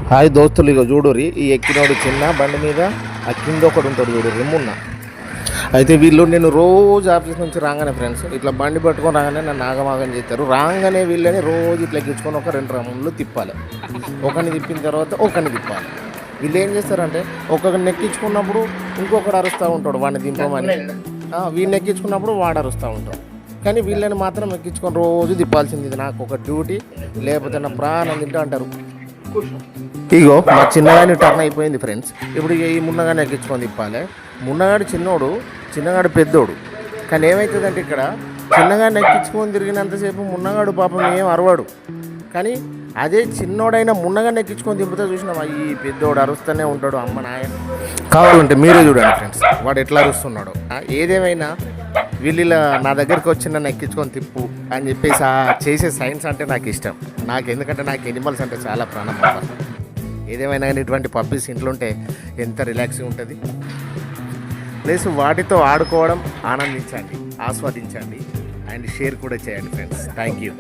Hi దోస్తులు, ఇక చూడురి ఈ ఎక్కినోడు చిన్న బండి మీద ఆ కింద ఒకడు ఉంటాడు చూడు రిమ్మున్న. అయితే వీళ్ళు నేను రోజు ఆఫీస్ నుంచి రాగానే ఫ్రెండ్స్ ఇట్లా బండి పట్టుకొని రాగానే నన్ను ఆగమాగం చేస్తారు. రాగానే వీళ్ళని రోజు ఇట్లా ఎక్కించుకొని ఒక 2 రౌండ్లు తిప్పాలి. ఒకరిని తిప్పిన తర్వాత ఒకరిని తిప్పాలి. వీళ్ళు ఏం చేస్తారంటే ఒకరిని ఎక్కించుకున్నప్పుడు ఇంకొకడు అరుస్తూ ఉంటాడు వాడిని దింపమని, వీళ్ళని ఎక్కించుకున్నప్పుడు వాడు అరుస్తూ ఉంటాడు. కానీ వీళ్ళని మాత్రం ఎక్కించుకొని రోజు తిప్పాల్సింది. ఇది నాకు ఒక డ్యూటీ, లేకపోతే నా ప్రాణం తింటా అంటారు. ఇగో మా చిన్నగాని టర్న్ అయిపోయింది ఫ్రెండ్స్. ఇప్పుడు ఈ మున్నగాని ఎక్కించుకొని తిప్పాలి. మున్నగాడు చిన్నగాడు పెద్దోడు. కానీ ఏమవుతుందంటే ఇక్కడ చిన్నగాడిని ఎక్కించుకొని తిరిగినంతసేపు మున్నగాడు పాపం ఏం అరవాడు. కానీ అదే చిన్నోడైనా మున్నగాడిని ఎక్కించుకొని తిప్పుతా చూసినాం ఈ పెద్దోడు అరుస్తూనే ఉంటాడు. అమ్మ నాయన కావాలంటే మీరే చూడండి ఫ్రెండ్స్ వాడు ఎట్లా అరుస్తున్నాడు. ఏదేమైనా వీళ్ళు నా దగ్గరికి వచ్చి నన్ను ఎక్కించుకొని తిప్పు అని చెప్పేసి చేసే సైన్స్ అంటే నాకు ఇష్టం. ఎందుకంటే నాకు ఎనిమల్స్ అంటే చాలా ప్రాణం. ఏదేమైనా కానీ ఇటువంటి పప్పీస్ ఇంట్లో ఉంటే ఎంత రిలాక్సింగ్ ఉంటుంది. ప్లస్ వాటితో ఆడుకోవడం, ఆనందించండి, ఆస్వాదించండి అండ్ షేర్ కూడా చేయండి ఫ్రెండ్స్. Thank you.